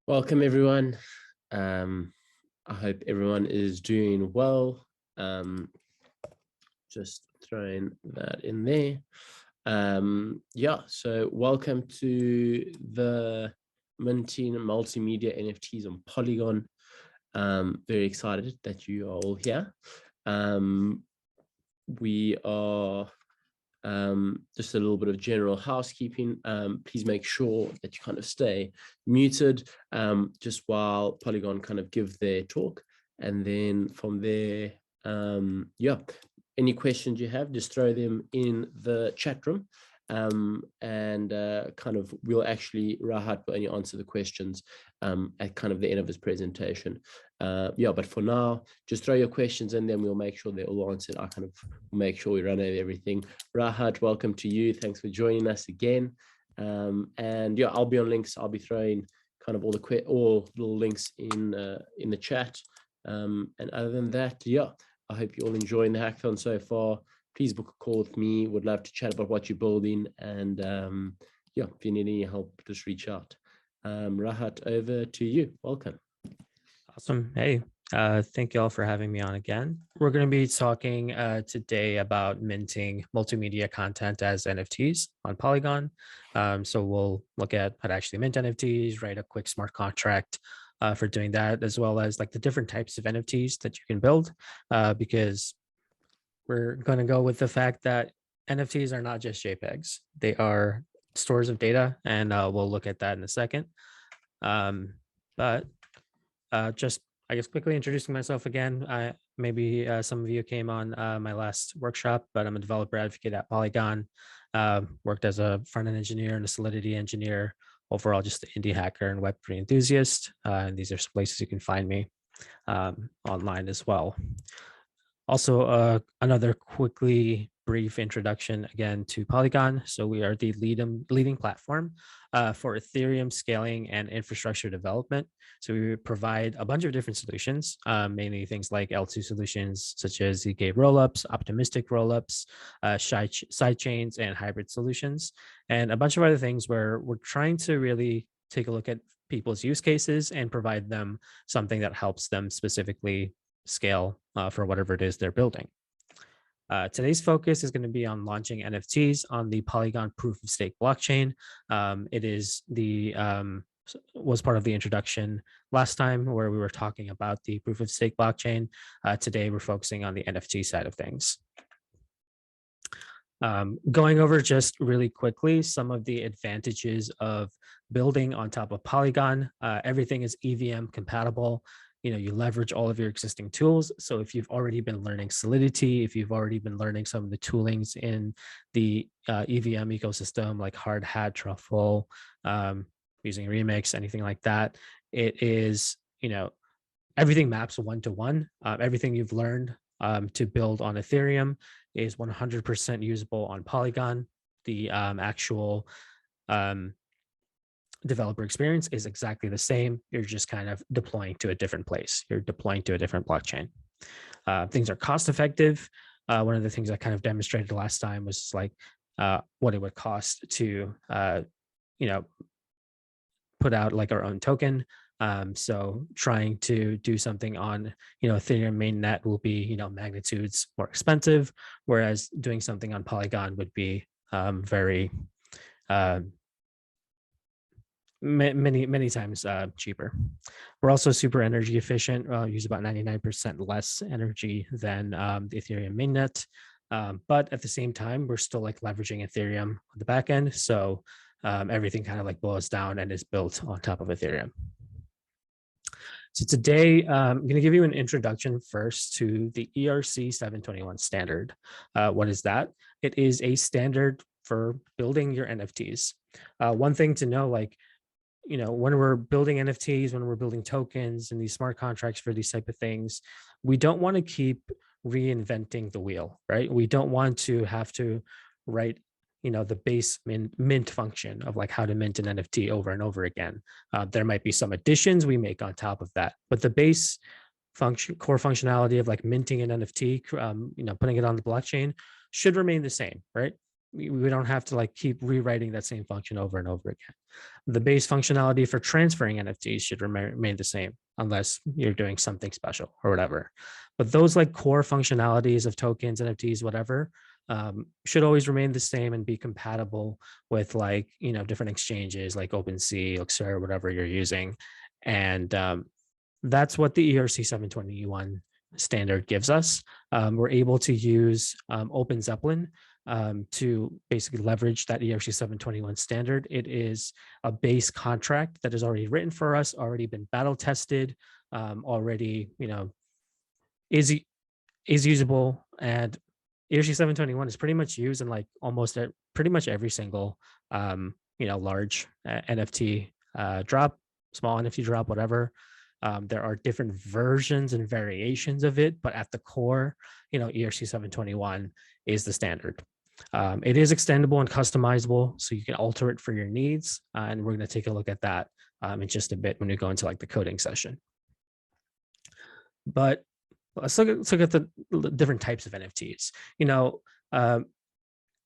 Welcome, everyone. I hope everyone is doing well. Just throwing that in there. Yeah, so welcome to the Minting Multimedia NFTs on Polygon. Very excited that you are all here. We are just a little bit of general housekeeping. Please make sure that you kind of stay muted just while Polygon kind of give their talk. And then from there, yeah, any questions you have, just throw them in the chat room. Kind of we'll actually, Rahat will only answer the questions at kind of the end of his presentation. Yeah, but for now, just throw your questions in, then we'll make sure they're all answered. I kind of make sure we run over everything. Rahat, welcome to you. Thanks for joining us again. And yeah, I'll be on links. I'll be throwing kind of all little links in the chat. And other than that, yeah, I hope you're all enjoying the hackathon so far. Please book a call with me. Would love to chat about what you're building. And yeah, if you need any help, just reach out. Rahat, over to you. Welcome. Awesome. Hey, thank you all for having me on again. We're going to be talking today about minting multimedia content as NFTs on Polygon. So we'll look at how to actually mint NFTs, write a quick smart contract for doing that, as well as like the different types of NFTs that you can build, because we're going to go with the fact that NFTs are not just JPEGs. They are stores of data, and we'll look at that in a second. But just, I guess, quickly introducing myself again. Maybe some of you came on my last workshop, but I'm a developer advocate at Polygon. Worked as a front-end engineer and a Solidity engineer. Overall, just an indie hacker and Web3 enthusiast. And these are some places you can find me online as well. Also, another quickly brief introduction again to Polygon. So we are the leading platform for Ethereum scaling and infrastructure development. So we provide a bunch of different solutions, mainly things like L2 solutions, such as ZK rollups, optimistic rollups, side chains, and hybrid solutions, and a bunch of other things where we're trying to really take a look at people's use cases and provide them something that helps them specifically scale for whatever it is they're building. Today's focus is going to be on launching NFTs on the Polygon proof of stake blockchain. It is was part of the introduction last time where we were talking about the proof of stake blockchain. Today, we're focusing on the NFT side of things. Going over just really quickly some of the advantages of building on top of Polygon. Everything is EVM compatible. You leverage all of your existing tools. So if you've already been learning Solidity, if you've already been learning some of the toolings in the EVM ecosystem, like Hard Hat, Truffle, using Remix, anything like that, it is, everything maps one-to-one. Everything you've learned to build on Ethereum is 100% usable on Polygon. The actual developer experience is exactly the same. You're just kind of deploying to a different place. You're deploying to a different blockchain. Things are cost effective. One of the things I kind of demonstrated last time was like what it would cost to, put out like our own token. So trying to do something on, Ethereum mainnet will be, magnitudes more expensive, whereas doing something on Polygon would be very many times cheaper. We're also super energy efficient. Use about 99% less energy than the Ethereum mainnet. But at the same time, we're still like leveraging Ethereum on the back end. So everything kind of like boils down and is built on top of Ethereum. So today, I'm going to give you an introduction first to the ERC 721 standard. What is that? It is a standard for building your NFTs. One thing to know, like, when we're building NFTs, when we're building tokens and these smart contracts for these type of things, we don't want to keep reinventing the wheel, right? We don't want to have to write, the base mint function of like how to mint an NFT over and over again. There might be some additions we make on top of that, but the base core functionality of like minting an NFT, putting it on the blockchain should remain the same, right? we don't have to like keep rewriting that same function over and over again. The base functionality for transferring NFTs should remain the same unless you're doing something special or whatever. But those like core functionalities of tokens, NFTs, whatever, should always remain the same and be compatible with like, you know, different exchanges like OpenSea, Elixir, whatever you're using. And that's what the ERC 721 standard gives us. We're able to use Open Zeppelin to basically leverage that ERC 721 standard. It is a base contract that is already written for us, already been battle tested, already, you know, is usable. And ERC 721 is pretty much used in like almost pretty much every single, you know, large NFT drop, small NFT drop, whatever. There are different versions and variations of it, but at the core, you know, ERC 721 is the standard. It is extendable and customizable, so you can alter it for your needs. And we're going to take a look at that in just a bit when we go into like the coding session. But let's look at the different types of NFTs. You know,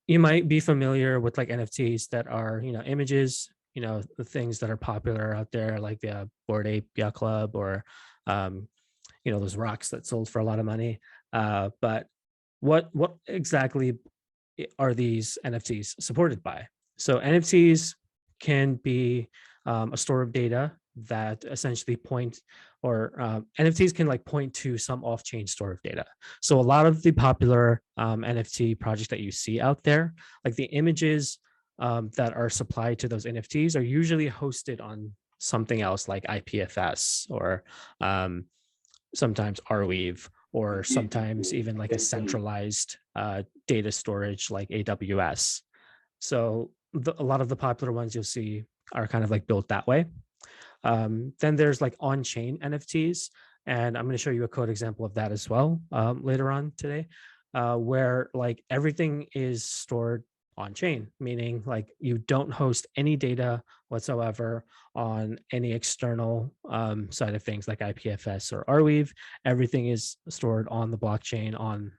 you might be familiar with like NFTs that are, you know, images, you know, the things that are popular out there, like the Bored Ape Yacht Club, or, you know, those rocks that sold for a lot of money. But what exactly are these NFTs supported by? So NFTs can be a store of data that essentially point, or NFTs can like point to some off-chain store of data. So a lot of the popular NFT projects that you see out there, like the images that are supplied to those NFTs, are usually hosted on something else like IPFS, or sometimes Arweave, or sometimes even like a centralized data storage like AWS. So a lot of the popular ones you'll see are kind of like built that way. Then there's like on-chain NFTs, and I'm going to show you a code example of that as well later on today, where like everything is stored on chain, meaning like you don't host any data whatsoever on any external side of things like IPFS or Arweave. Everything is stored on the blockchain, on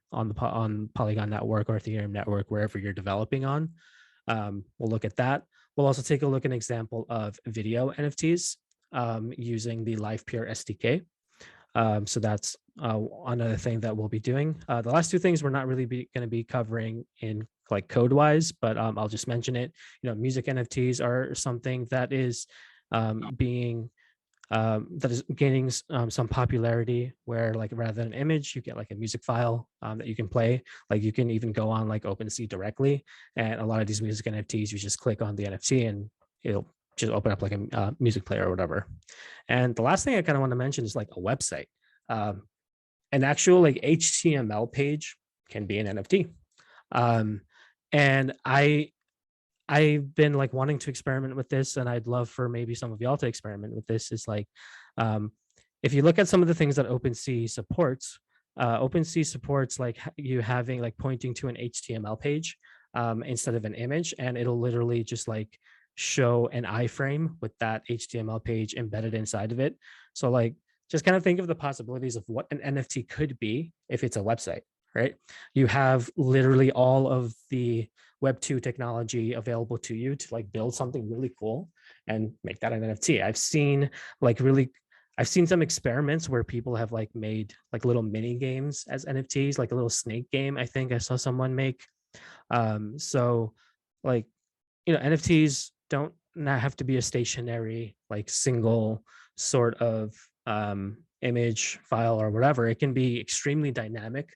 Polygon network or Ethereum network, wherever you're developing on. We'll look at that. We'll also take a look at an example of video NFTs using the LivePure SDK. So that's another thing that we'll be doing. The last two things we're not really going to be covering in like code wise, but I'll just mention it. You know, music NFTs are something that is gaining some popularity, where like rather than an image, you get like a music file that you can play. Like you can even go on like OpenSea directly, and a lot of these music NFTs, you just click on the NFT and it'll just open up like a music player or whatever. And the last thing I kind of want to mention is like a website. An actual like HTML page can be an NFT. And I've been like wanting to experiment with this, and I'd love for maybe some of y'all to experiment with this. Is like, if you look at some of the things that OpenSea supports like you having like pointing to an HTML page instead of an image, and it'll literally just like show an iframe with that HTML page embedded inside of it. So like, just kind of think of the possibilities of what an NFT could be if it's a website, right? You have literally all of the Web 2 technology available to you to like build something really cool and make that an NFT. I've seen some experiments where people have like made like little mini games as NFTs, like a little snake game, I think I saw someone make. So like, you know, NFTs don't not have to be a stationary, like single sort of image file or whatever. It can be extremely dynamic.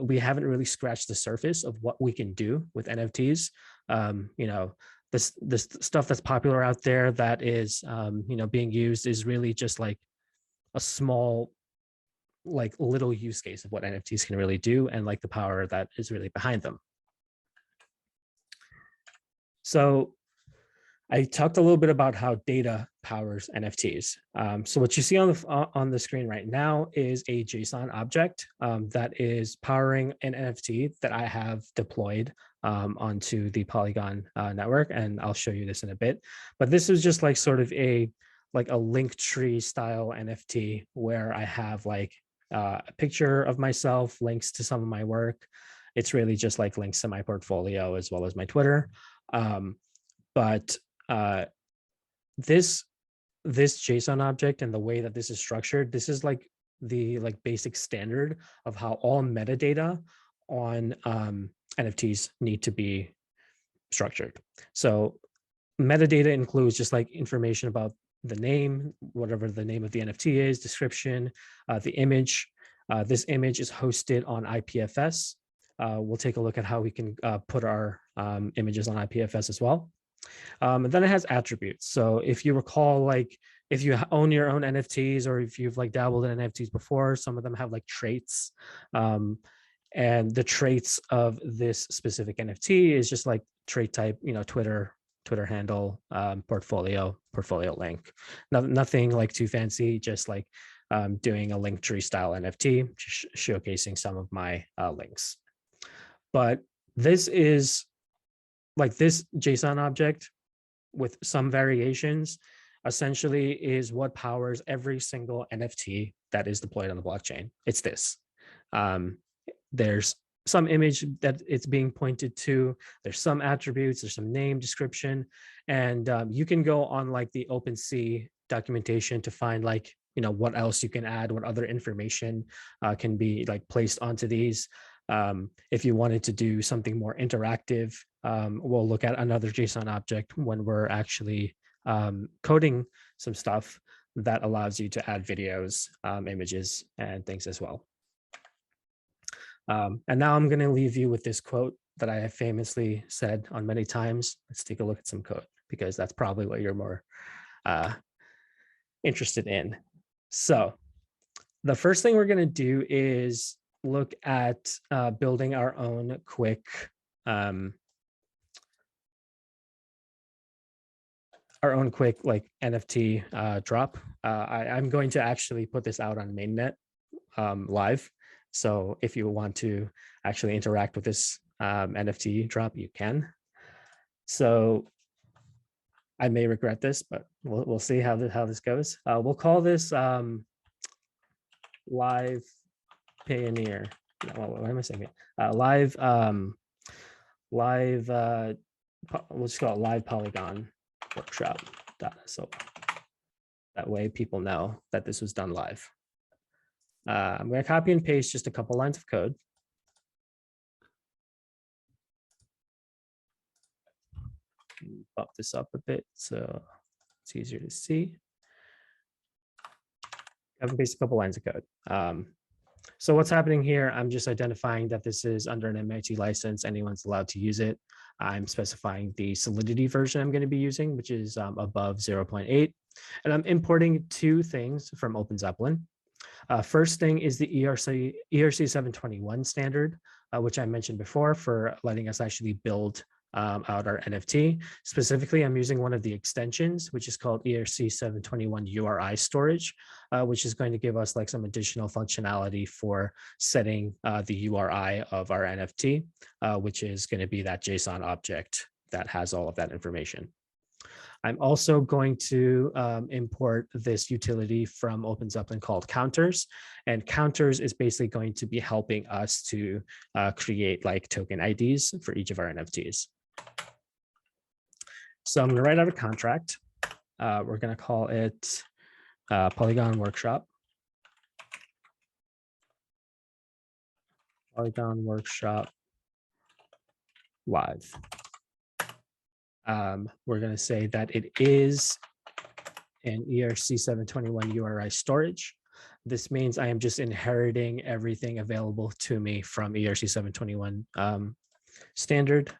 We haven't really scratched the surface of what we can do with NFTs. You know, this stuff that's popular out there that is, you know, being used is really just like a small, like little use case of what NFTs can really do, and like the power that is really behind them. So I talked a little bit about how data powers NFTs. So what you see on the screen right now is a JSON object that is powering an NFT that I have deployed onto the Polygon network, and I'll show you this in a bit. But this is just like sort of a Linktree style NFT where I have like a picture of myself, links to some of my work, It's really just like links to my portfolio as well as my Twitter. But this JSON object and the way that this is structured, this is like the basic standard of how all metadata on NFTs need to be structured. So metadata includes just like information about the name, whatever the name of the NFT is, description, the image. This image is hosted on IPFS. We'll take a look at how we can put our images on IPFS as well. And then it has attributes. So if you recall, like if you own your own NFTs, or if you've like dabbled in NFTs before, some of them have like traits. And the traits of this specific NFT is just like trait type, Twitter handle, portfolio link. Nothing like too fancy, just like doing a Linktree style NFT, showcasing some of my links. But this is like this JSON object with some variations essentially is what powers every single NFT that is deployed on the blockchain. It's this. There's some image that it's being pointed to. There's some attributes. There's some name, description, and you can go on like the OpenSea documentation to find like what else you can add, what other information can be like placed onto these. If you wanted to do something more interactive, we'll look at another JSON object when we're actually coding some stuff that allows you to add videos, images, and things as well. And now I'm going to leave you with this quote that I have famously said on many times. Let's take a look at some code, because that's probably what you're more interested in. So the first thing we're going to do is look at building our own quick like NFT drop. I'm going to actually put this out on mainnet live. So if you want to actually interact with this NFT drop, you can. So I may regret this, but we'll see how this goes. We'll call this Live Pioneer. What am I saying? Live. We'll just call it Live Polygon Workshop. So that way people know that this was done live. I'm going to copy and paste just a couple lines of code. Bump this up a bit so it's easier to see. Copy and paste a couple lines of code. So what's happening here, I'm just identifying that this is under an MIT license. Anyone's allowed to use it. I'm specifying the Solidity version I'm going to be using, which is above 0.8. And I'm importing two things from OpenZeppelin. First thing is the ERC 721 standard, which I mentioned before for letting us actually build out our NFT. Specifically, I'm using one of the extensions, which is called ERC 721 URI storage, which is going to give us like some additional functionality for setting the URI of our NFT, which is going to be that JSON object that has all of that information. I'm also going to import this utility from OpenZeppelin called Counters. And Counters is basically going to be helping us to create like token IDs for each of our NFTs. So I'm going to write out a contract. We're going to call it Polygon Workshop. Polygon Workshop Live. We're going to say that it is an ERC 721 URI storage. This means I am just inheriting everything available to me from ERC 721 standard.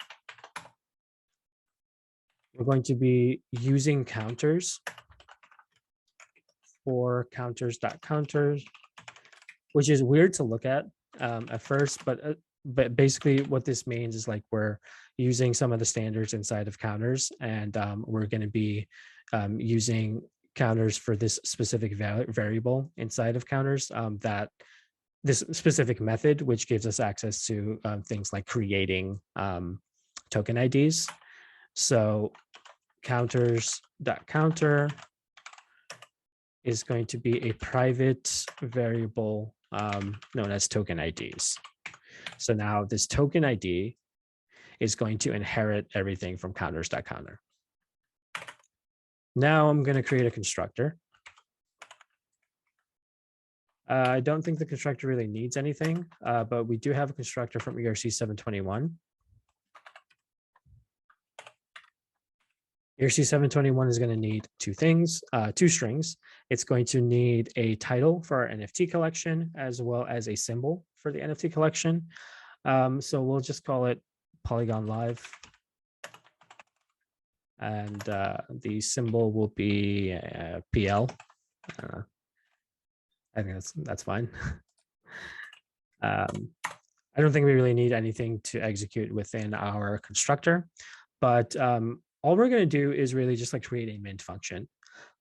We're going to be using counters for counters.counters, which is weird to look at first, but basically what this means is like we're using some of the standards inside of counters, and we're going to be using counters for this specific variable inside of counters, that this specific method, which gives us access to things like creating token IDs. So counters.counter is going to be a private variable known as token IDs. So now this token ID is going to inherit everything from counters.counter. Now I'm going to create a constructor. I don't think the constructor really needs anything, but we do have a constructor from ERC 721. ERC 721 is going to need two things, two strings. It's going to need a title for our NFT collection, as well as a symbol for the NFT collection. So we'll just call it Polygon Live. And the symbol will be PL. I think that's fine. I don't think we really need anything to execute within our constructor, but all we're going to do is really just like create a mint function.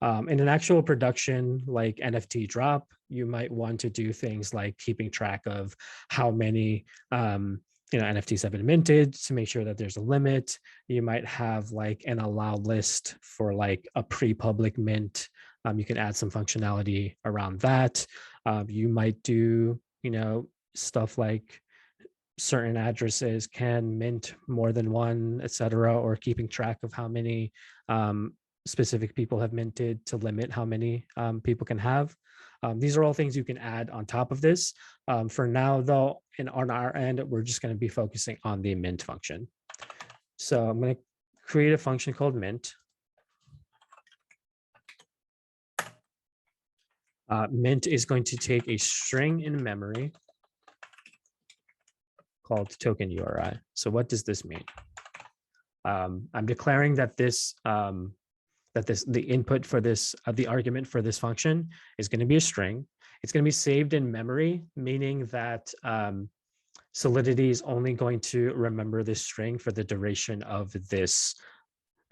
In an actual production like NFT drop, you might want to do things like keeping track of how many NFTs have been minted to make sure that there's a limit. You might have like an allow list for like a pre-public mint. You can add some functionality around that. You might do, stuff like certain addresses can mint more than one, etc., or keeping track of how many specific people have minted to limit how many people can have. These are all things you can add on top of this. For now, though, and on our end, we're just going to be focusing on the mint function. So I'm going to create a function called mint. Mint is going to take a string in memory called token URI. So what does this mean? I'm declaring that the input for this, the argument for this function is going to be a string. It's going to be saved in memory, meaning that Solidity is only going to remember this string for the duration of this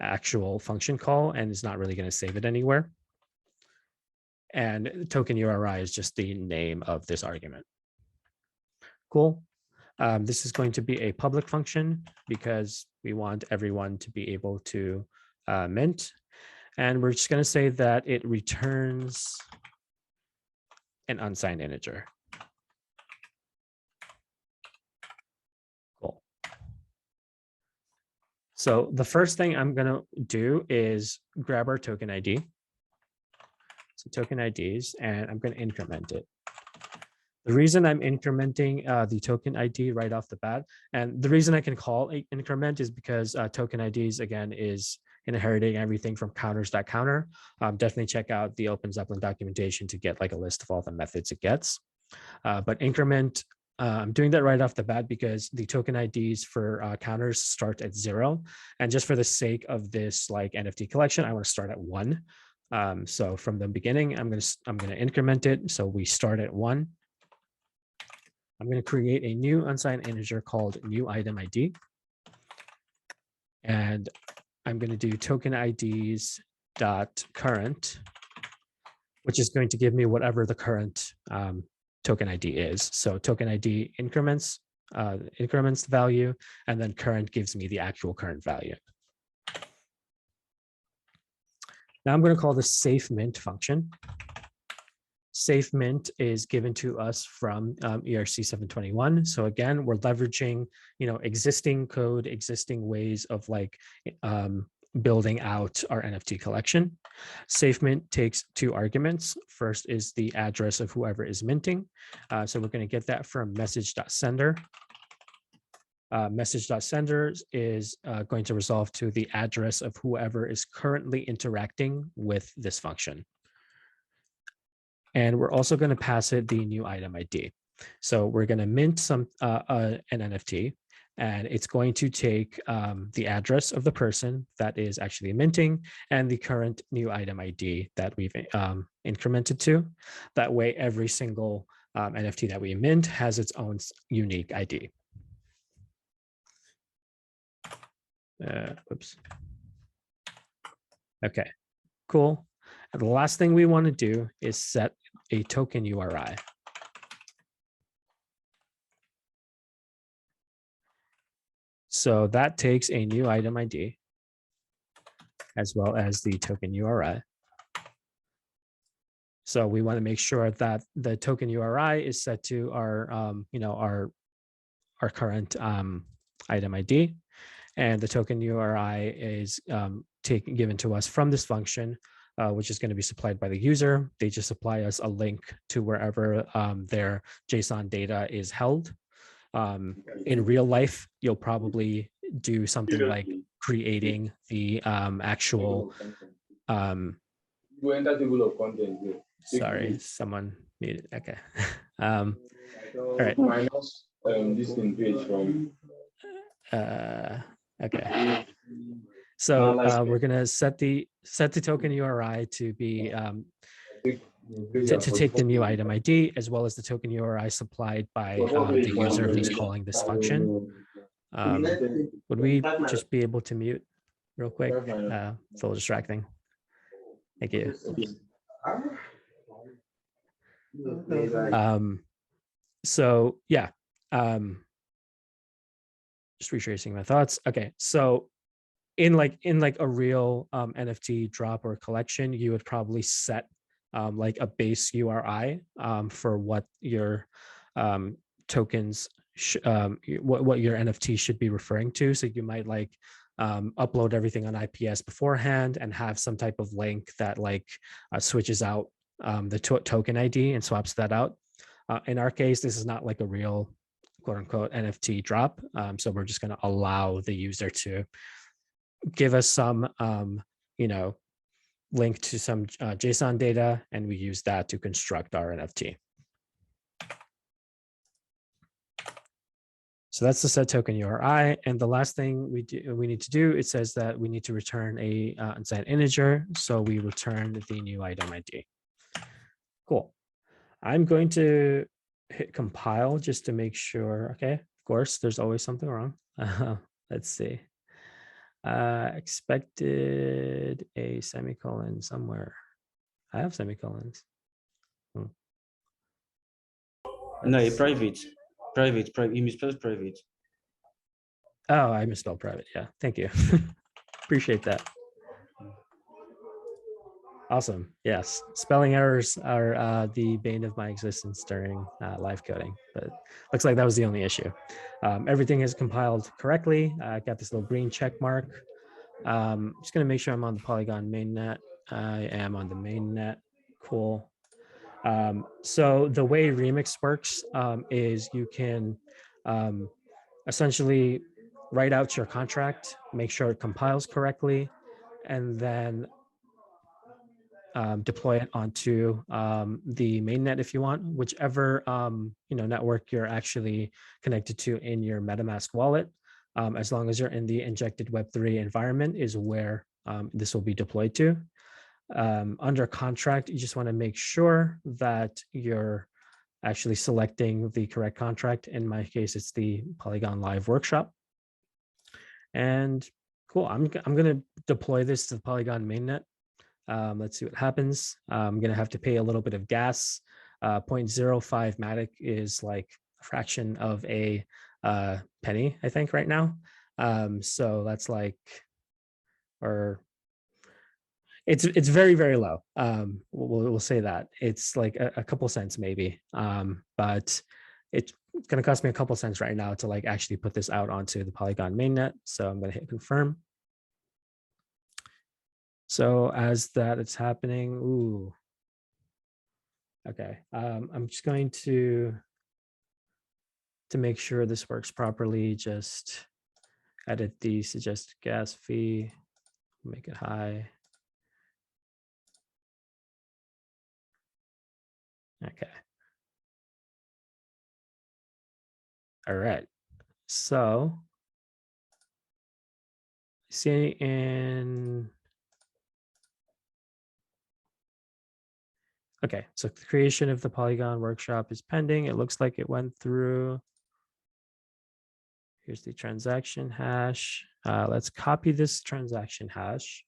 actual function call, and it's not really going to save it anywhere. And token URI is just the name of this argument. Cool. This is going to be a public function because we want everyone to be able to mint. And we're just going to say that it returns an unsigned integer. Cool. So the first thing I'm going to do is grab our token ID. So token IDs, and I'm going to increment it. The reason I'm incrementing the token ID right off the bat, and the reason I can call increment is because token IDs, again, is inheriting everything from counters.counter. Definitely check out the Open Zeppelin documentation to get like a list of all the methods it gets. But increment, I'm doing that right off the bat because the token IDs for counters start at 0. And just for the sake of this like NFT collection, I want to start at 1. So from the beginning, I'm going to increment it. So we start at 1. I'm going to create a new unsigned integer called new item ID. And I'm going to do token IDs dot current, which is going to give me whatever the current token ID is. So token ID increments the value, and then current gives me the actual current value. Now I'm going to call this safe mint function. Safe mint is given to us from ERC 721. So again, we're leveraging, existing code, existing ways of like building out our NFT collection. Safe mint takes 2 arguments. First is the address of whoever is minting. So we're going to get that from message.sender. Message.sender is going to resolve to the address of whoever is currently interacting with this function. And we're also going to pass it the new item ID. So we're going to mint an NFT, and it's going to take the address of the person that is actually minting and the current new item ID that we've incremented to. That way, every single NFT that we mint has its own unique ID. Oops. Okay, cool. And the last thing we want to do is set a token URI. So that takes a new item ID as well as the token URI. So we want to make sure that the token URI is set to our, our our current item ID. And the token URI is given to us from this function, which is going to be supplied by the user. They just supply us a link to wherever their JSON data is held. In real life, you'll probably do something like creating the actual sorry, someone needed. Okay. All right. Minus this in page from. Okay. So we're gonna set the token URI to be to take the new item ID, as well as the token URI supplied by the user who's calling this function. Would we just be able to mute real quick? It's a little distracting. Thank you. So yeah, just retracing my thoughts. Okay, so in like a real NFT drop or collection, you would probably set like a base URI for what your tokens, what your NFT should be referring to. So you might like upload everything on IPS beforehand and have some type of link that like switches out the token ID and swaps that out. In our case, this is not like a real quote unquote NFT drop. So we're just going to allow the user to give us some, link to some JSON data, and we use that to construct our NFT. So that's the set token URI. And the last thing we need to do, it says that we need to return a unsigned integer. So we return the new item ID. Cool. I'm going to hit compile just to make sure. Okay, of course, there's always something wrong. Let's see. Expected a semicolon somewhere. I have semicolons. No, private. You misspelled private. Oh, I misspelled private. Yeah, thank you. Appreciate that. Awesome. Yes, spelling errors are the bane of my existence during live coding, but looks like that was the only issue. Everything is compiled correctly. I got this little green check mark. Just gonna make sure I'm on the Polygon mainnet. I am on the mainnet. Cool. So the way Remix works is you can essentially write out your contract, make sure it compiles correctly, and then deploy it onto the mainnet if you want, whichever network you're actually connected to in your MetaMask wallet. As long as you're in the injected Web3 environment is where this will be deployed to. Under contract, you just want to make sure that you're actually selecting the correct contract. In my case, it's the Polygon Live Workshop. And cool, I'm going to deploy this to the Polygon mainnet. Let's see what happens. I'm going to have to pay a little bit of gas. 0.05 Matic is like a fraction of a penny, I think, right now. So that's like, or it's very, very low. We'll say that. It's like a couple cents maybe, but it's going to cost me a couple cents right now to like actually put this out onto the Polygon mainnet. So I'm going to hit confirm. So as that it's happening, ooh. Okay, I'm just going to make sure this works properly, just edit the suggested gas fee, make it high. Okay. All right. So see in, okay, so the creation of the Polygon workshop is pending. It looks like it went through. Here's the transaction hash. Let's copy this transaction hash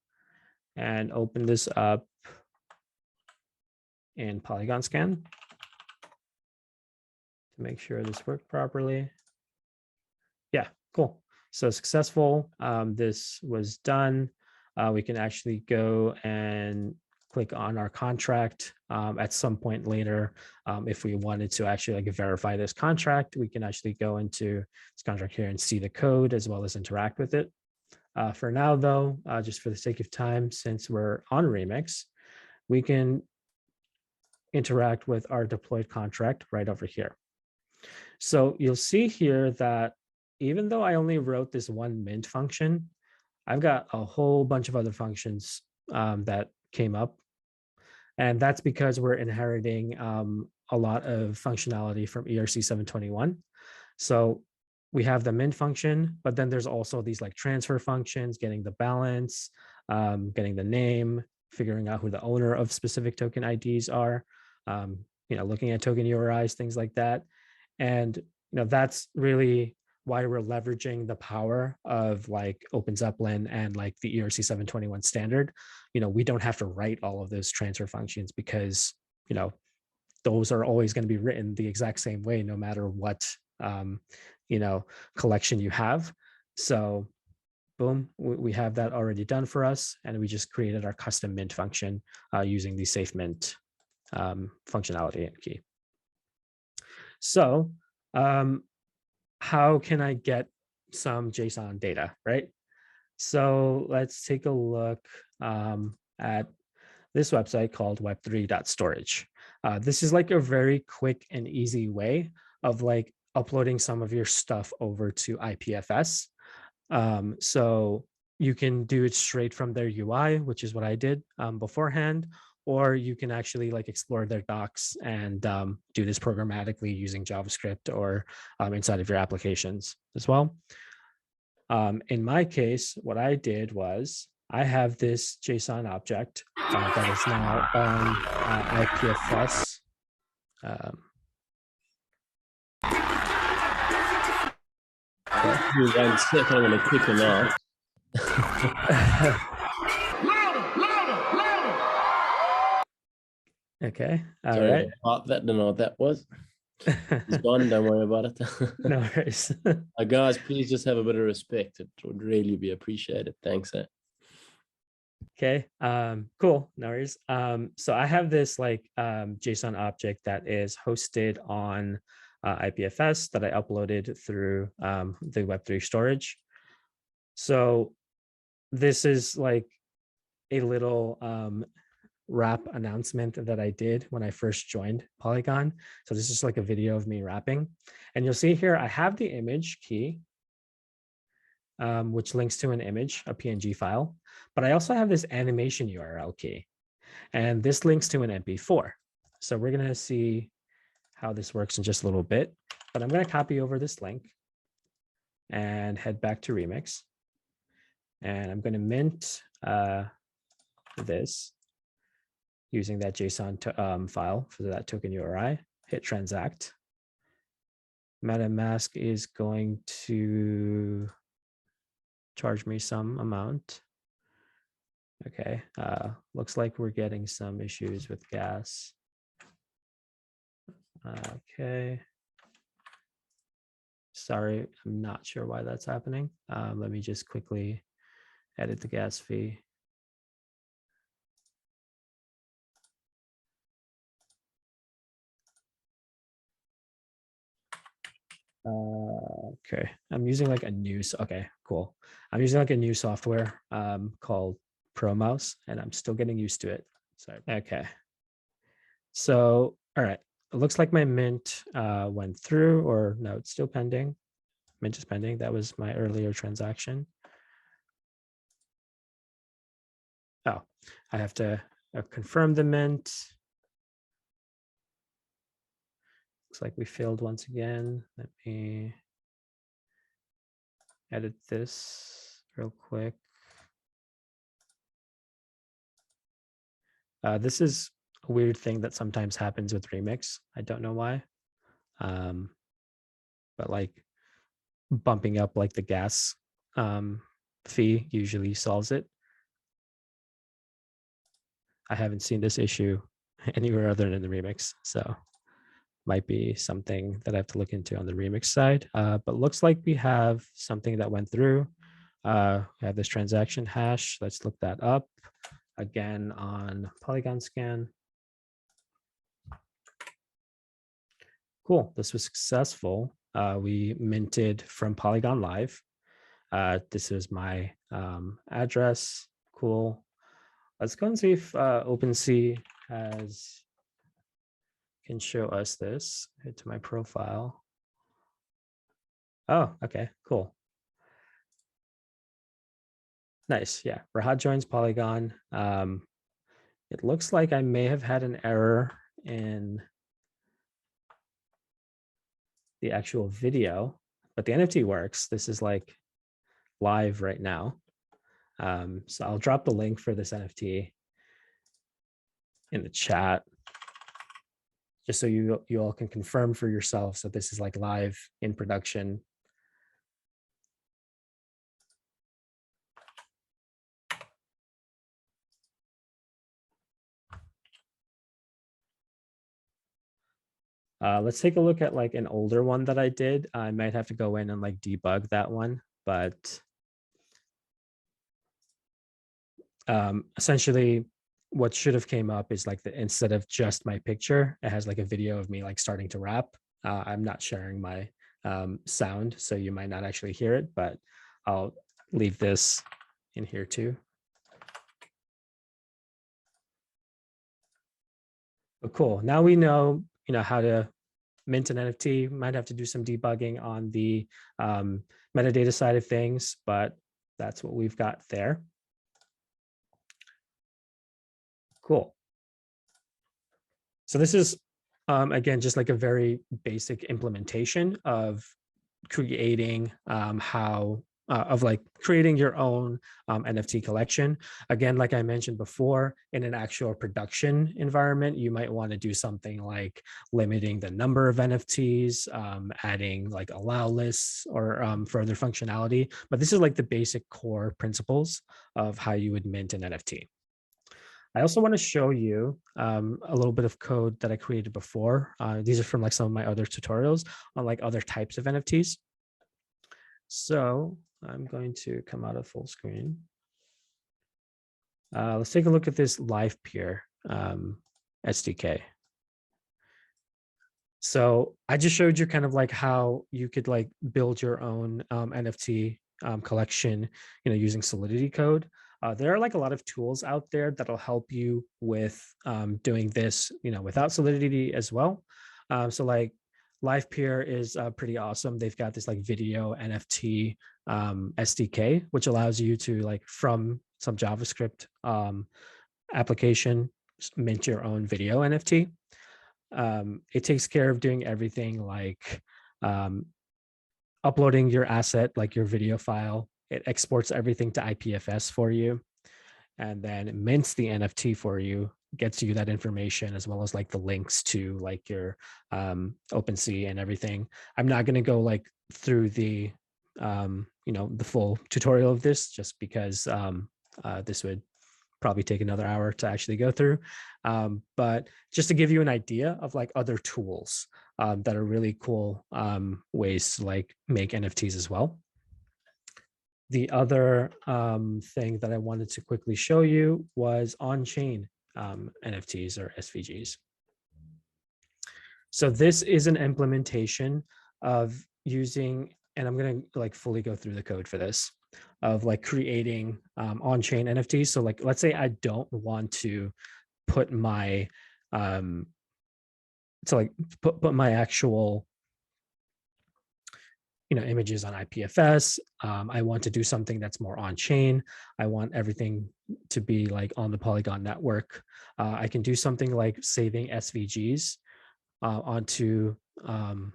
and open this up in Polygon Scan to make sure this worked properly. Yeah, cool. So successful. This was done. We can actually go and click on our contract. At some point later, if we wanted to actually like verify this contract, we can actually go into this contract here and see the code as well as interact with it. For now, though, just for the sake of time, since we're on Remix, we can interact with our deployed contract right over here. So you'll see here that even though I only wrote this one mint function, I've got a whole bunch of other functions that came up. And that's because we're inheriting a lot of functionality from ERC 721. So we have the mint function, but then there's also these like transfer functions, getting the balance, getting the name, figuring out who the owner of specific token IDs are, looking at token URIs, things like that. And that's really why we're leveraging the power of like Open Zeppelin and like the ERC 721 standard. We don't have to write all of those transfer functions because those are always going to be written the exact same way, no matter what collection you have. So boom, we have that already done for us, and we just created our custom mint function using the safe mint functionality and key. So how can I get some JSON data, right? So let's take a look at this website called web3.storage. This is like a very quick and easy way of like uploading some of your stuff over to IPFS. So you can do it straight from their UI, which is what I did beforehand, or you can actually like explore their docs and do this programmatically using JavaScript or inside of your applications as well. In my case, what I did was I have this JSON object that is now on IPFS. Give me 1 second, I'm gonna kick him out. Okay. All Sorry right. about that. Don't know what that was. It's gone. Don't worry about it. No worries. Guys, please just have a bit of respect. It would really be appreciated. Thanks. Okay. Cool. No worries. So I have this like JSON object that is hosted on IPFS that I uploaded through the Web3 storage. So this is like a little wrap announcement that I did when I first joined Polygon. So this is like a video of me rapping. And you'll see here, I have the image key, which links to an image, a PNG file. But I also have this animation URL key. And this links to an MP4. So we're going to see how this works in just a little bit. But I'm going to copy over this link and head back to Remix. And I'm going to mint this using that JSON file for that token URI, hit transact. MetaMask is going to charge me some amount. Okay, looks like we're getting some issues with gas. Okay. Sorry, I'm not sure why that's happening. Let me just quickly edit the gas fee. Okay, I'm using like a new, okay, cool. I'm using like a new software called ProMouse, and I'm still getting used to it. Sorry. Okay. So, all right, it looks like my mint went through, or no, it's still pending. Mint is pending. That was my earlier transaction. Oh, I have to confirm the mint. Looks like we failed once again. Let me edit this real quick. This is a weird thing that sometimes happens with Remix. I don't know why. But like bumping up like the gas fee usually solves it. I haven't seen this issue anywhere other than the Remix. So might be something that I have to look into on the Remix side. But looks like we have something that went through. We have this transaction hash. Let's look that up. again on Polygon scan. Cool, this was successful. We minted from Polygon Live. This is my address. Cool. Let's go and see if OpenSea can show us this. Head to my profile. Oh, okay, cool. Nice, yeah. Rahat joins Polygon. It looks like I may have had an error in the actual video, but the NFT works. This is like live right now. So I'll drop the link for this NFT in the chat, just so you all can confirm for yourselves that this is like live in production. Let's take a look at like an older one that I did. I might have to go in and like debug that one, but essentially what should have came up is like instead of just my picture, it has like a video of me like starting to rap. I'm not sharing my sound, so you might not actually hear it, but I'll leave this in here too. But cool. Now we know, how to mint an NFT. Might have to do some debugging on the metadata side of things, but that's what we've got there. Cool. So this is, again, just like a very basic implementation of creating creating your own NFT collection. Again, like I mentioned before, in an actual production environment, you might want to do something like limiting the number of NFTs, adding like allow lists or further functionality. But this is like the basic core principles of how you would mint an NFT. I also want to show you a little bit of code that I created before. These are from like some of my other tutorials on like other types of NFTs. So I'm going to come out of full screen. Let's take a look at this live peer SDK. So I just showed you kind of like how you could like build your own NFT collection, using Solidity code. There are like a lot of tools out there that'll help you with doing this, without Solidity as well. So like LivePeer is pretty awesome. They've got this like video NFT SDK, which allows you to like from some JavaScript application mint your own video NFT. It takes care of doing everything like uploading your asset, like your video file. It exports everything to IPFS for you, and then it mints the NFT for you, gets you that information as well as like the links to like your OpenSea and everything. I'm not going to go like through the the full tutorial of this, just because this would probably take another hour to actually go through. But just to give you an idea of like other tools that are really cool ways to like make NFTs as well. The other thing that I wanted to quickly show you was on-chain NFTs or SVGs. So this is an implementation of using, and I'm going to like fully go through the code for this, of like creating on-chain NFTs. So like, let's say I don't want to put my put my actual images on IPFS. I want to do something that's more on-chain. I want everything to be like on the Polygon network. I can do something like saving SVGs onto the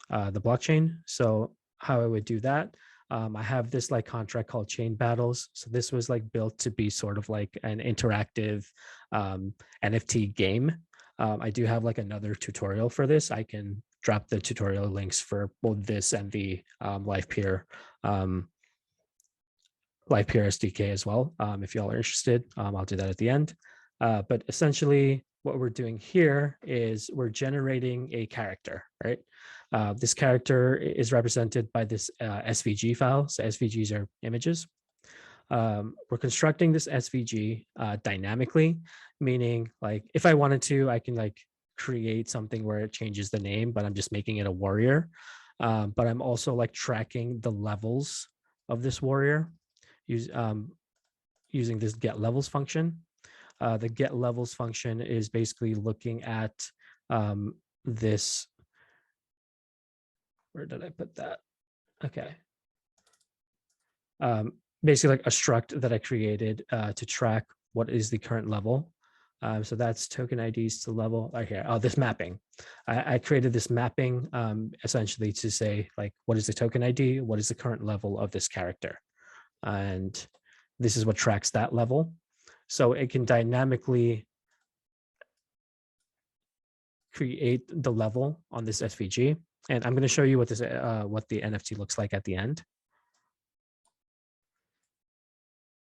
blockchain. So how I would do that, I have this like contract called Chain Battles. So this was like built to be sort of like an interactive NFT game. I do have like another tutorial for this. I can drop the tutorial links for both this and the LivePeer SDK as well. If y'all are interested, I'll do that at the end. But essentially what we're doing here is we're generating a character, right? This character is represented by this SVG file. So SVGs are images. We're constructing this SVG dynamically, meaning like if I wanted to, I can like create something where it changes the name, but I'm just making it a warrior. But I'm also like tracking the levels of this warrior using this get levels function. The get levels function is basically looking at this. Where did I put that? Okay. Basically like a struct that I created to track what is the current level. So that's token IDs to level right here. Oh, this mapping. I created this mapping essentially to say like, what is the token ID? What is the current level of this character? And this is what tracks that level. So it can dynamically create the level on this SVG. And I'm going to show you what this what the NFT looks like at the end.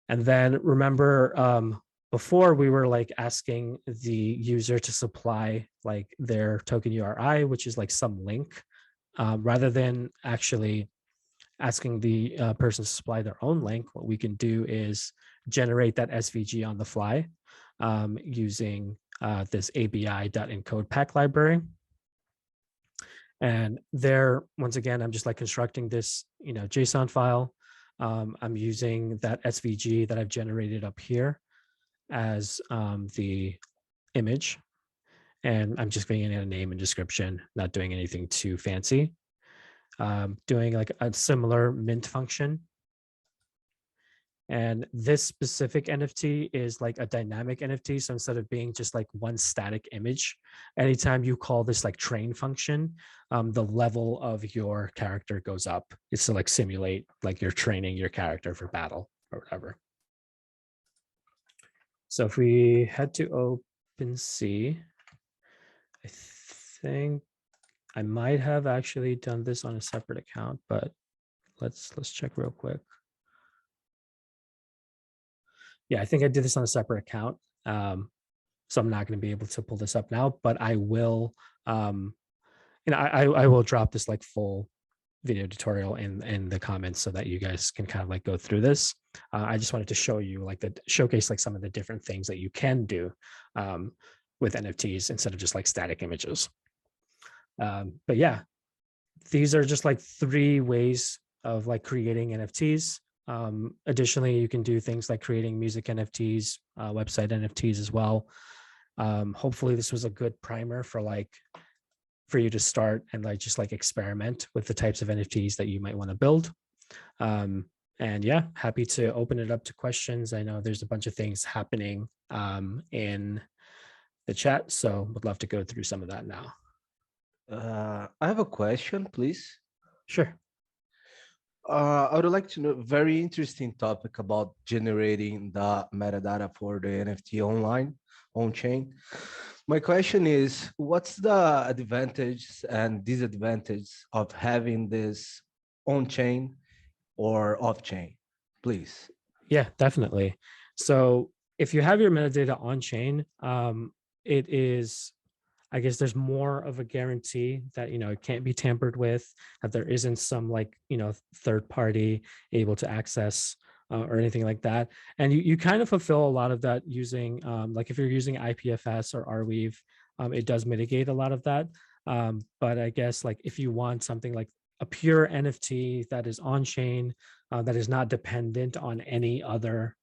And then remember, before we were like asking the user to supply like their token URI, which is like some link, rather than actually asking the person to supply their own link. What we can do is generate that SVG on the fly using this abi.encode pack library. And there, once again, I'm just like constructing this, JSON file. I'm using that SVG that I've generated up here as the image. And I'm just giving it a name and description, not doing anything too fancy. Doing like a similar mint function. And this specific NFT is like a dynamic NFT. So instead of being just like one static image, anytime you call this like train function, the level of your character goes up. It's to like simulate like you're training your character for battle or whatever. So if we head to OpenSea, I think I might have actually done this on a separate account, but let's check real quick. Yeah, I think I did this on a separate account. So I'm not going to be able to pull this up now, but I will, I will drop this like full video tutorial in the comments so that you guys can kind of like go through this. I just wanted to show you like showcase like some of the different things that you can do with NFTs instead of just like static images. But yeah, these are just like 3 ways of like creating NFTs. Additionally, you can do things like creating music NFTs, website NFTs as well. Hopefully this was a good primer for you to start and like just like experiment with the types of NFTs that you might want to build. And yeah, happy to open it up to questions. I know there's a bunch of things happening in the chat, so would love to go through some of that now. I have a question, please. Sure. I would like to know, very interesting topic about generating the metadata for the NFT online, on-chain. My question is, what's the advantage and disadvantage of having this on-chain or off-chain, please? Yeah, definitely. So if you have your metadata on-chain, it is, I guess there's more of a guarantee that, it can't be tampered with, that there isn't some like, third party able to access or anything like that. And you kind of fulfill a lot of that using, like if you're using IPFS or Arweave, it does mitigate a lot of that. But I guess like if you want something like a pure NFT that is on chain, that is not dependent on any other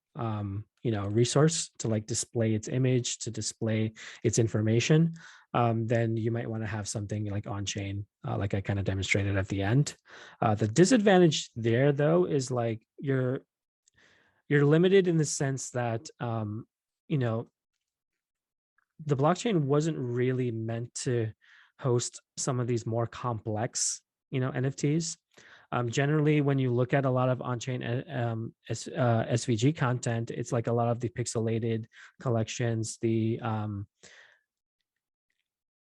resource to like display its image, to display its information, then you might want to have something like on chain, like I kind of demonstrated at the end. The disadvantage there though is like you're limited in the sense that the blockchain wasn't really meant to host some of these more complex NFTs. Generally, when you look at a lot of on-chain SVG content, it's like a lot of the pixelated collections.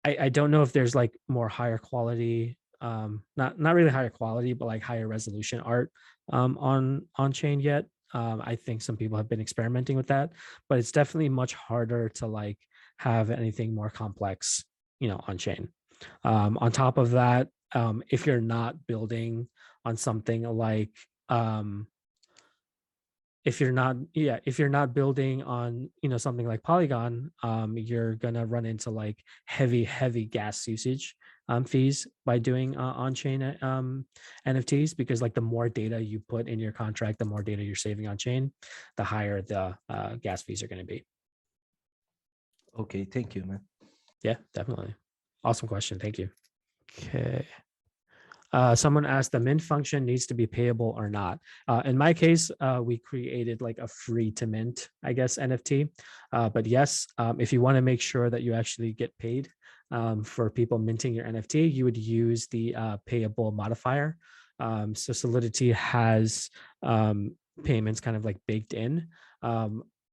I don't know if there's like more higher quality, not really higher quality, but like higher resolution art on-chain yet. I think some people have been experimenting with that, but it's definitely much harder to like have anything more complex, on-chain. On top of that, if you're not building on something like if you're not, yeah, if you're not building on, something like Polygon, you're gonna run into like heavy gas usage fees by doing on-chain NFTs, because like the more data you put in your contract, the more data you're saving on chain, the higher the gas fees are going to be. Okay, thank you, man. Yeah, definitely. Awesome question. Thank you. Okay. Someone asked, the mint function needs to be payable or not. In my case, we created like a free to mint, I guess, NFT. But yes, if you want to make sure that you actually get paid for people minting your NFT, you would use the payable modifier. So Solidity has payments kind of like baked in.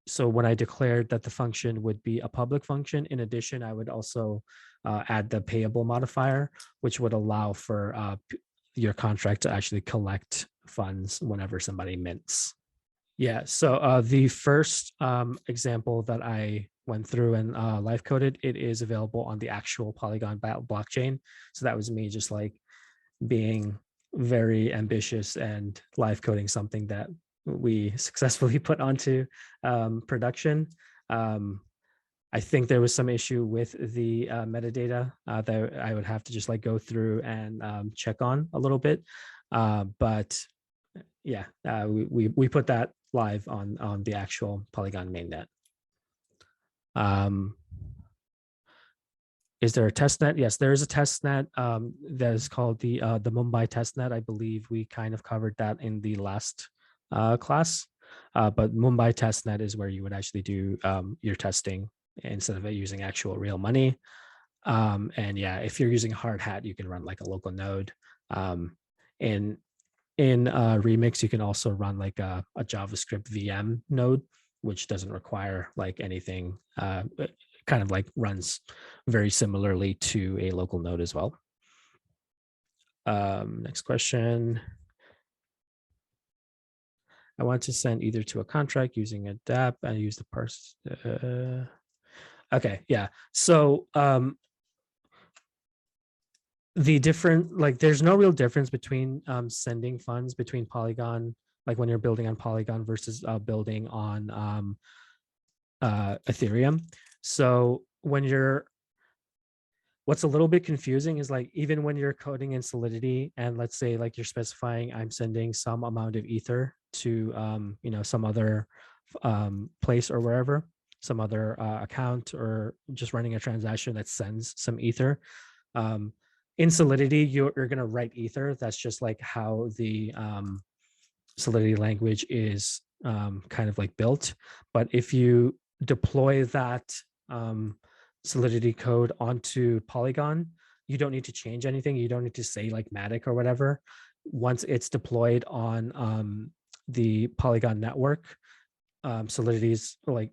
So when I declared that the function would be a public function, in addition, I would also add the payable modifier, which would allow for your contract to actually collect funds whenever somebody mints. Yeah, so the first example that I went through and live coded, it is available on the actual Polygon blockchain. So that was me just like being very ambitious and live coding something that we successfully put onto production. I think there was some issue with the metadata that I would have to just like go through and check on a little bit. But yeah, we put that live on the actual Polygon mainnet. Is there a test net? Yes, there is a test net that is called the Mumbai test net. I believe we kind of covered that in the last class. But Mumbai test net is where you would actually do your testing instead of using actual real money. And yeah, if you're using hard hat, you can run like a local node. In Remix, you can also run like a JavaScript VM node, which doesn't require like anything. It kind of like runs very similarly to a local node as well. Next question. I want to send either to a contract using a dApp and use the parse. Okay, yeah. So the different, like there's no real difference between sending funds between Polygon, like when you're building on Polygon versus building on Ethereum. So when what's a little bit confusing is like, even when you're coding in Solidity and let's say like you're specifying I'm sending some amount of Ether to some other place or wherever, some other account, or just running a transaction that sends some Ether. In Solidity, you're going to write Ether. That's just like how the Solidity language is kind of like built. But if you deploy that Solidity code onto Polygon, you don't need to change anything. You don't need to say like Matic or whatever. Once it's deployed on the Polygon network, Solidity's like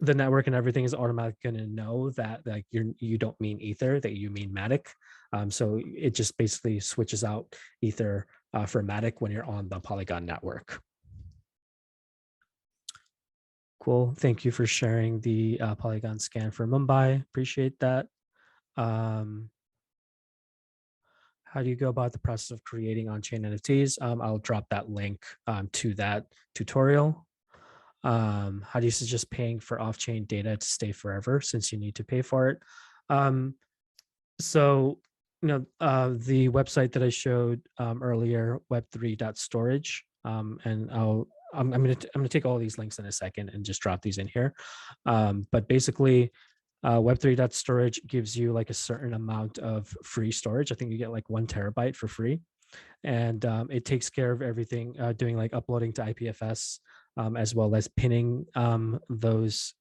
the network and everything is automatically going to know that like you don't mean Ether, that you mean Matic. So it just basically switches out Ether for Matic when you're on the Polygon network. Cool. Thank you for sharing the Polygon scan for Mumbai. Appreciate that. How do you go about the process of creating on-chain NFTs? I'll drop that link to that tutorial. How do you suggest paying for off-chain data to stay forever since you need to pay for it? So, the website that I showed earlier, web3.storage, and I'm gonna take all these links in a second and just drop these in here. But basically, web3.storage gives you like a certain amount of free storage. I think you get like 1 terabyte for free, and it takes care of everything, doing like uploading to IPFS, as well as pinning those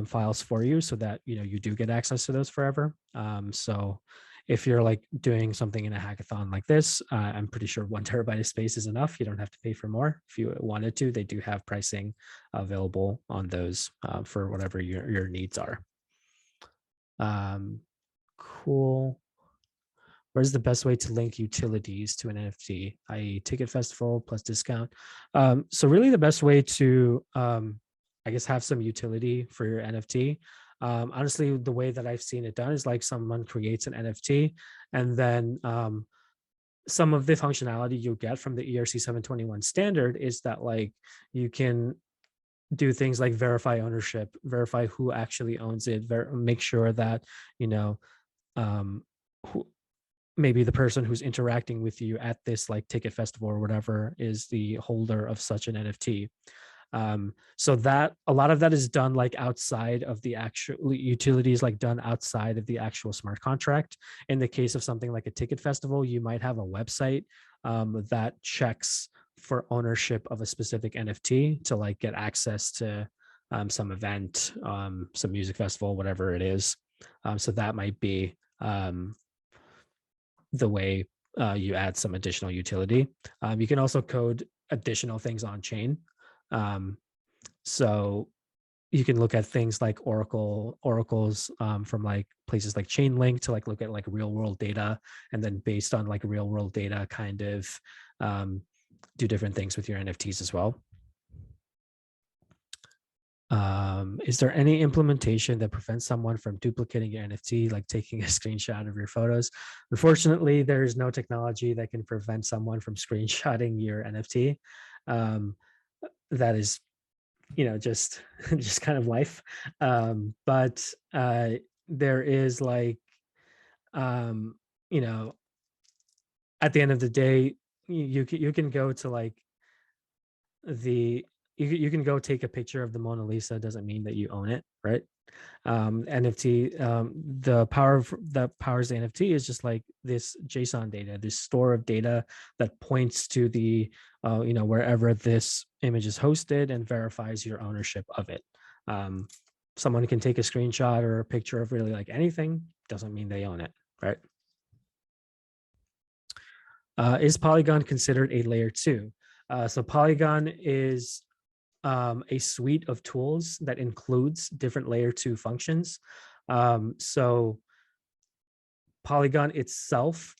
files for you, so that you do get access to those forever. So if you're like doing something in a hackathon like this, I'm pretty sure 1 terabyte of space is enough. You don't have to pay for more. If you wanted to, they do have pricing available on those for whatever your needs are. Cool. Where's the best way to link utilities to an NFT, i.e. ticket festival plus discount? So really the best way to, I guess, have some utility for your NFT. Honestly, the way that I've seen it done is like someone creates an NFT and then some of the functionality you get from the ERC 721 standard is that like you can do things like verify ownership, verify who actually owns it, make sure that, you know, who, maybe the person who's interacting with you at this like ticket festival or whatever is the holder of such an NFT. So that a lot of that is done like outside of the actual utilities, like done outside of the actual smart contract. In the case of something like a ticket festival, you might have a website that checks for ownership of a specific NFT to like get access to some event, some music festival, whatever it is. So that might be the way you add some additional utility. You can also code additional things on chain. So you can look at things like oracles from like places like Chainlink to like look at like real world data, and then based on like real world data kind of do different things with your NFTs as well. Is there any implementation that prevents someone from duplicating your NFT, like taking a screenshot of your photos? Unfortunately, there's no technology that can prevent someone from screenshotting your NFT. That is, you know, just kind of life. But there is like, you know, at the end of the day, you can go to like you can go take a picture of the Mona Lisa, doesn't mean that you own it, right? NFT, the power that powers the NFT is just like this JSON data, this store of data that points to the, you know, wherever this image is hosted and verifies your ownership of it. Someone can take a screenshot or a picture of really like anything, doesn't mean they own it, right? Is Polygon considered a layer 2? So Polygon is a suite of tools that includes different layer 2 functions. So Polygon itself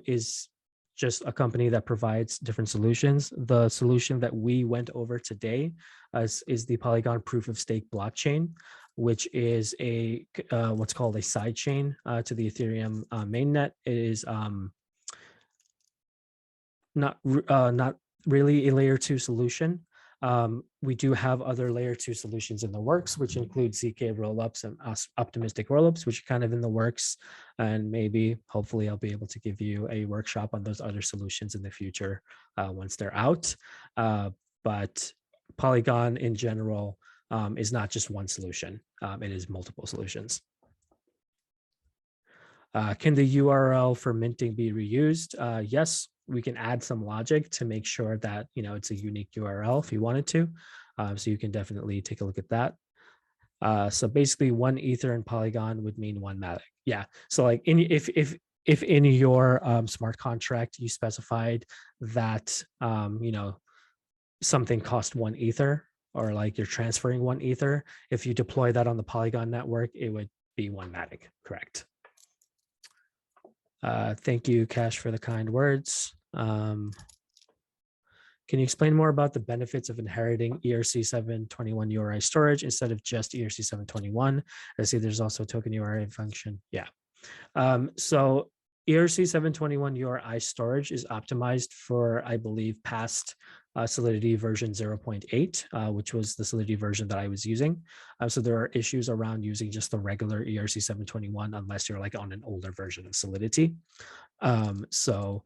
is just a company that provides different solutions. The solution that we went over today is the Polygon proof of stake blockchain, which is a what's called a side chain to the Ethereum mainnet. It is not really a layer 2 solution. We do have other layer 2 solutions in the works, which include ZK rollups and optimistic rollups, which are kind of in the works. And maybe, hopefully, I'll be able to give you a workshop on those other solutions in the future once they're out. But Polygon in general is not just one solution. It is multiple solutions. Can the URL for minting be reused? Yes, we can add some logic to make sure that, you know, it's a unique URL if you wanted to. So you can definitely take a look at that. So basically 1 Ether in Polygon would mean 1 Matic. Yeah. So like if in your smart contract you specified that, you know, something cost 1 Ether, or like you're transferring 1 Ether, if you deploy that on the Polygon network, it would be 1 Matic, correct? Thank you, Cash, for the kind words. Can you explain more about the benefits of inheriting ERC 721 URI storage instead of just ERC 721? I see there's also a token URI function. Yeah. So ERC 721 URI storage is optimized for, I believe, past Solidity version 0.8, which was the Solidity version that I was using. So there are issues around using just the regular ERC 721 unless you're like on an older version of Solidity. So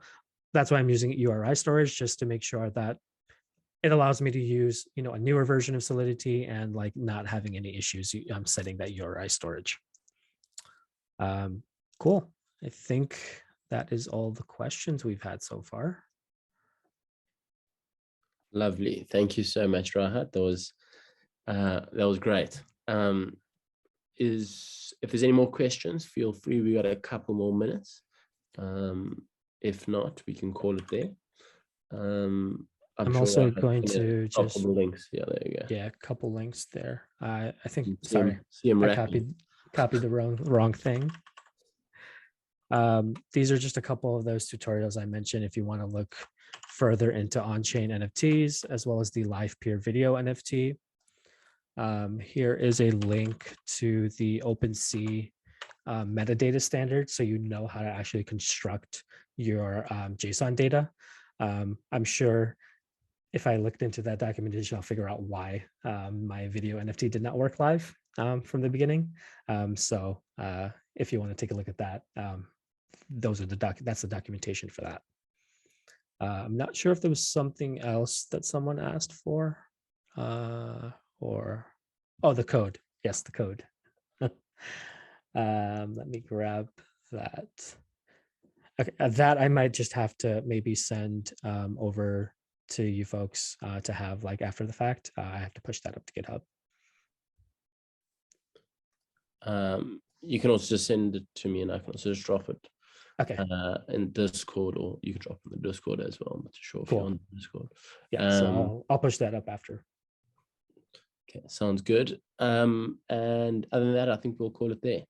that's why I'm using URI storage, just to make sure that it allows me to use, you know, a newer version of Solidity and like not having any issues setting that URI storage. Cool. I think that is all the questions we've had so far. Lovely. Thank you so much, Rahat. That was great. If there's any more questions, feel free. We got a couple more minutes. If not, we can call it there. I'm sure also going to just couple links. Yeah, there you go. Yeah, a couple links there. I think I copied the wrong thing. These are just a couple of those tutorials I mentioned if you want to look further into on-chain NFTs, as well as the live peer video NFT. Here is a link to the OpenSea metadata standard, so you know how to actually construct your JSON data. I'm sure if I looked into that documentation, I'll figure out why my video NFT did not work live from the beginning. So if you want to take a look at that, those are that's the documentation for that. I'm not sure if there was something else that someone asked for, or the code. Yes, the code. Let me grab that. Okay, that I might just have to maybe send over to you folks to have like after the fact. I have to push that up to GitHub. You can also just send it to me, and I can also just drop it. Okay. In Discord, or you can drop in the Discord as well. I'm not too sure if Cool. you're on Discord. Yeah, so I'll push that up after. Okay, sounds good. And other than that, I think we'll call it there.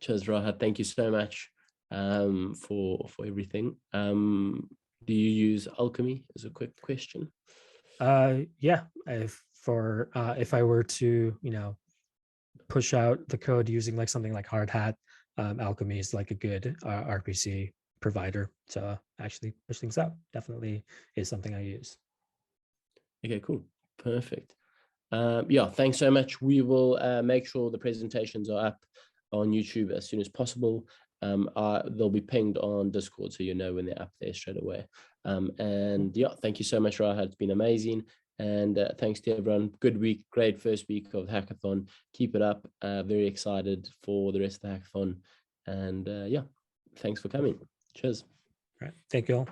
Cheers, Rahat. Thank you so much for everything. Do you use Alchemy? As a quick question. Yeah, if I were to, push out the code using like something like Hardhat, Alchemy is like a good RPC provider to actually push things out. Definitely is something I use. Okay, cool. Perfect. Yeah, thanks so much. We will make sure the presentations are up on YouTube as soon as possible. They'll be pinged on Discord, so you know when they're up there straight away. And yeah, thank you so much, Rahat. It's been amazing. And thanks to everyone. Good week, great first week of the hackathon. Keep it up. Very excited for the rest of the hackathon. And yeah, thanks for coming. Cheers. All right. Thank you all.